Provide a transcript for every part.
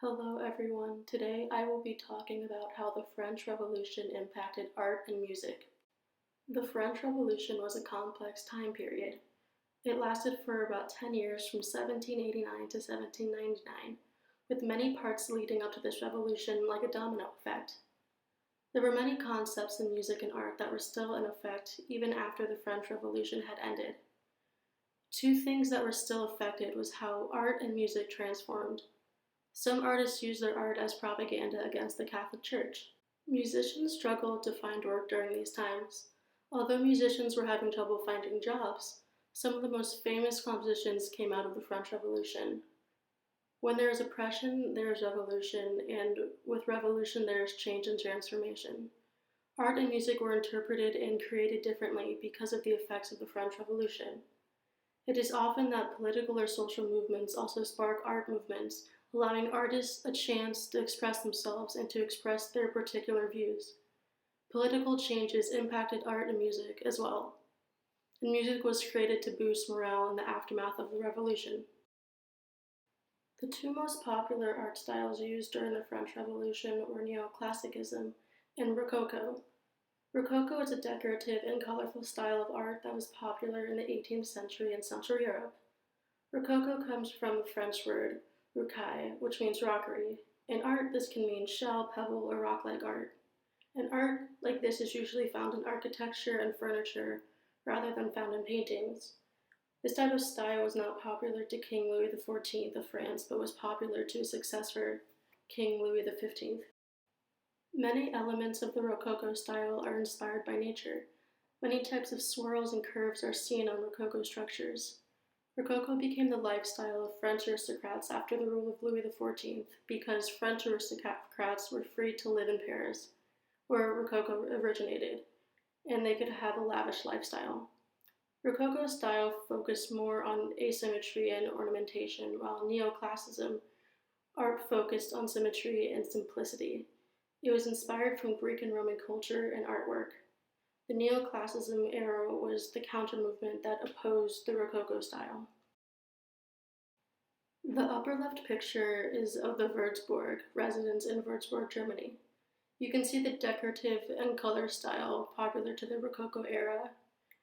Hello everyone. Today I will be talking about how the French Revolution impacted art and music. The French Revolution was a complex time period. It lasted for about 10 years from 1789 to 1799, with many parts leading up to this revolution like a domino effect. There were many concepts in music and art that were still in effect even after the French Revolution had ended. Two things that were still affected was how art and music transformed. Some artists used their art as propaganda against the Catholic Church. Musicians struggled to find work during these times. Although musicians were having trouble finding jobs, some of the most famous compositions came out of the French Revolution. When there is oppression, there is revolution, and with revolution, there is change and transformation. Art and music were interpreted and created differently because of the effects of the French Revolution. It is often that political or social movements also spark art movements, allowing artists a chance to express themselves and to express their particular views. Political changes impacted art and music as well, and music was created to boost morale in the aftermath of the revolution. The two most popular art styles used during the French Revolution were Neoclassicism and Rococo. Rococo is a decorative and colorful style of art that was popular in the 18th century in Central Europe. Rococo comes from the French word rocaille, which means rockery. In art, this can mean shell, pebble, or rock-like art. And art like this is usually found in architecture and furniture rather than found in paintings. This type of style was not popular to King Louis XIV of France, but was popular to his successor, King Louis XV. Many elements of the Rococo style are inspired by nature. Many types of swirls and curves are seen on Rococo structures. Rococo became the lifestyle of French aristocrats after the rule of Louis XIV because French aristocrats were free to live in Paris, where Rococo originated, and they could have a lavish lifestyle. Rococo style focused more on asymmetry and ornamentation, while Neoclassicism art focused on symmetry and simplicity. It was inspired from Greek and Roman culture and artwork. The Neoclassicism era was the counter-movement that opposed the Rococo style. The upper left picture is of the Würzburg residence in Würzburg, Germany. You can see the decorative and color style popular to the Rococo era,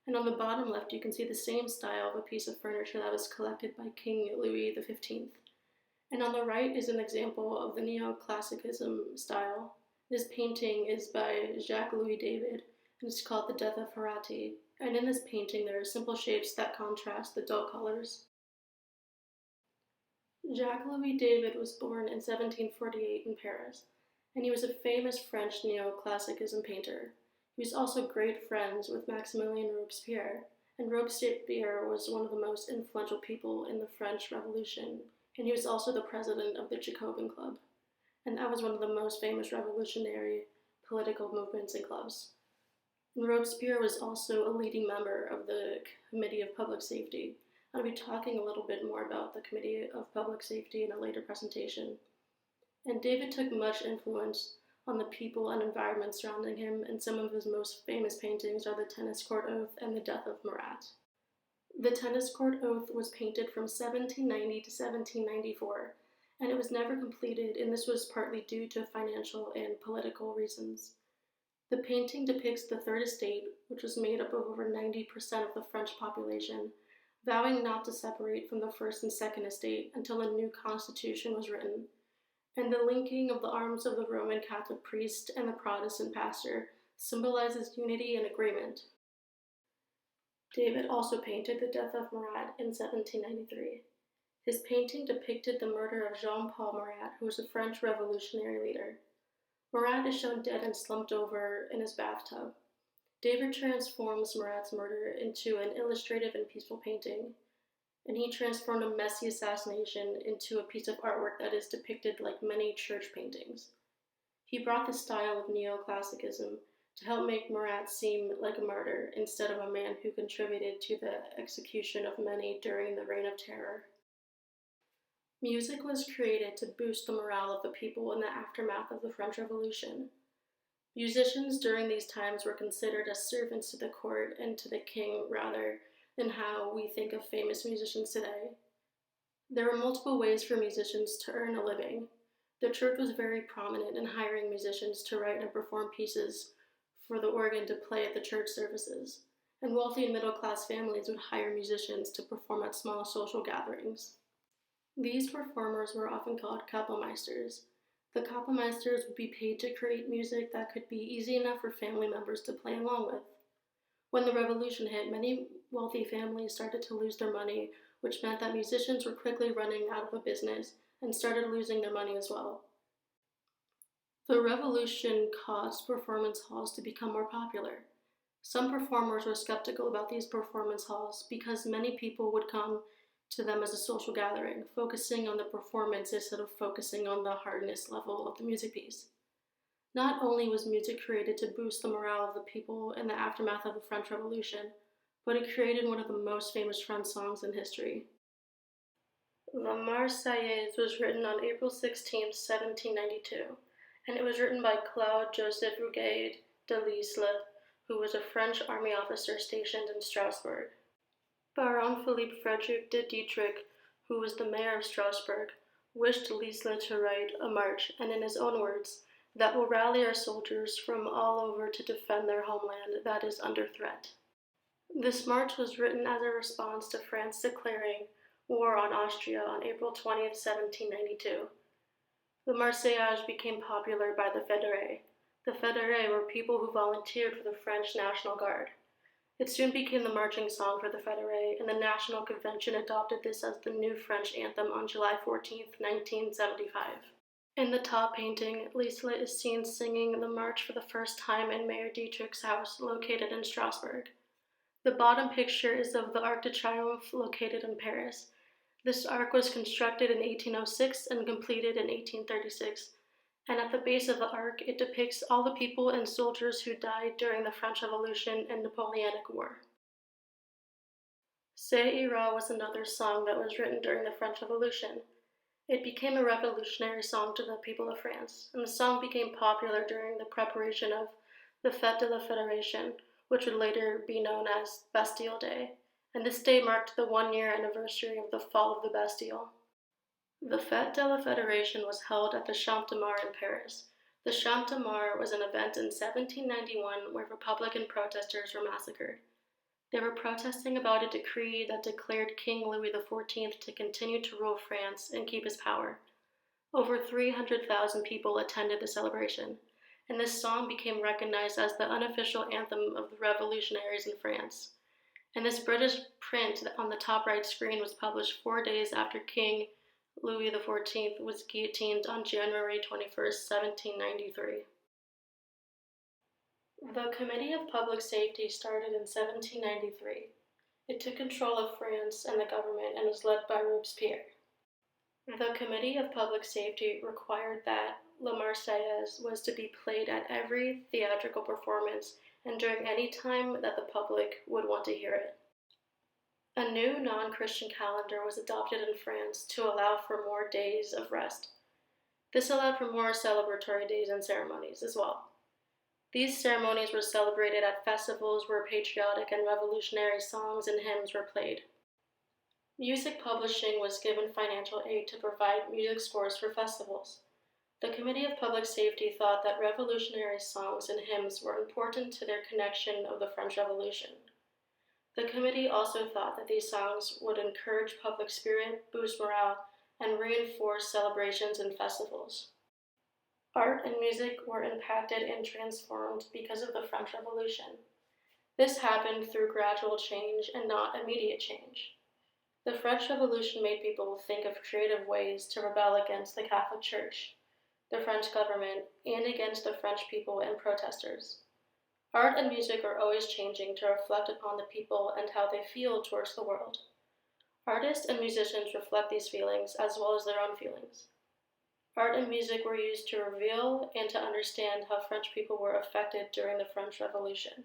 and on the bottom left you can see the same style of a piece of furniture that was collected by King Louis XV. And on the right is an example of the Neoclassicism style. This painting is by Jacques-Louis David, and it's called The Death of Marat. And in this painting there are simple shapes that contrast the dull colors. Jacques-Louis David was born in 1748 in Paris, and he was a famous French Neoclassicism painter. He was also great friends with Maximilien Robespierre, and Robespierre was one of the most influential people in the French Revolution, and he was also the president of the Jacobin Club. And that was one of the most famous revolutionary political movements and clubs. And Robespierre was also a leading member of the Committee of Public Safety. I'll be talking a little bit more about the Committee of Public Safety in a later presentation. And David took much influence on the people and environment surrounding him, and some of his most famous paintings are the Tennis Court Oath and the Death of Marat. The Tennis Court Oath was painted from 1790 to 1794, and it was never completed, and this was partly due to financial and political reasons. The painting depicts the Third Estate, which was made up of over 90% of the French population, vowing not to separate from the First and Second Estate until a new constitution was written, and the linking of the arms of the Roman Catholic priest and the Protestant pastor symbolizes unity and agreement. David also painted The Death of Marat in 1793. His painting depicted the murder of Jean-Paul Marat, who was a French revolutionary leader. Marat is shown dead and slumped over in his bathtub. David transforms Marat's murder into an illustrative and peaceful painting, and he transformed a messy assassination into a piece of artwork that is depicted like many church paintings. He brought the style of Neoclassicism to help make Marat seem like a martyr instead of a man who contributed to the execution of many during the Reign of Terror. Music was created to boost the morale of the people in the aftermath of the French Revolution. Musicians during these times were considered as servants to the court and to the king rather than how we think of famous musicians today. There were multiple ways for musicians to earn a living. The church was very prominent in hiring musicians to write and perform pieces for the organ to play at the church services, and wealthy and middle class families would hire musicians to perform at small social gatherings. These performers were often called Kapellmeisters. The Kapellmeisters would be paid to create music that could be easy enough for family members to play along with. When the revolution hit, many wealthy families started to lose their money, which meant that musicians were quickly running out of a business and started losing their money as well. The revolution caused performance halls to become more popular. Some performers were skeptical about these performance halls because many people would come to them as a social gathering, focusing on the performance instead of focusing on the hardness level of the music piece. Not only was music created to boost the morale of the people in the aftermath of the French Revolution, but it created one of the most famous French songs in history. La Marseillaise was written on April 16, 1792, and it was written by Claude Joseph Rouget de Lisle, who was a French army officer stationed in Strasbourg. Baron Philippe Frederick de Dietrich, who was the mayor of Strasbourg, wished Lisle to write a march, and in his own words, that will rally our soldiers from all over to defend their homeland that is under threat. This march was written as a response to France declaring war on Austria on April 20, 1792. The Marseillaise became popular by the Fédérés. The Fédérés were people who volunteered for the French National Guard. It soon became the marching song for the Fédérés, and the National Convention adopted this as the new French anthem on July 14, 1975. In the top painting, Lisle is seen singing the march for the first time in Mayor Dietrich's house, located in Strasbourg. The bottom picture is of the Arc de Triomphe, located in Paris. This arc was constructed in 1806 and completed in 1836, and at the base of the arc it depicts all the people and soldiers who died during the French Revolution and Napoleonic War. Ça ira was another song that was written during the French Revolution. It became a revolutionary song to the people of France, and the song became popular during the preparation of the Fête de la Fédération, which would later be known as Bastille Day, and this day marked the one-year anniversary of the fall of the Bastille. The Fête de la Fédération was held at the Champ de Mars in Paris. The Champ de Mars was an event in 1791 where Republican protesters were massacred. They were protesting about a decree that declared King Louis XIV to continue to rule France and keep his power. Over 300,000 people attended the celebration, and this song became recognized as the unofficial anthem of the revolutionaries in France. And this British print on the top right screen was published 4 days after King Louis XIV was guillotined on January 21, 1793. The Committee of Public Safety started in 1793. It took control of France and the government and was led by Robespierre. The Committee of Public Safety required that La Marseillaise was to be played at every theatrical performance and during any time that the public would want to hear it. A new non-Christian calendar was adopted in France to allow for more days of rest. This allowed for more celebratory days and ceremonies as well. These ceremonies were celebrated at festivals where patriotic and revolutionary songs and hymns were played. Music publishing was given financial aid to provide music scores for festivals. The Committee of Public Safety thought that revolutionary songs and hymns were important to their connection of the French Revolution. The committee also thought that these songs would encourage public spirit, boost morale, and reinforce celebrations and festivals. Art and music were impacted and transformed because of the French Revolution. This happened through gradual change and not immediate change. The French Revolution made people think of creative ways to rebel against the Catholic Church, the French government, and against the French people and protesters. Art and music are always changing to reflect upon the people and how they feel towards the world. Artists and musicians reflect these feelings as well as their own feelings. Art and music were used to reveal and to understand how French people were affected during the French Revolution.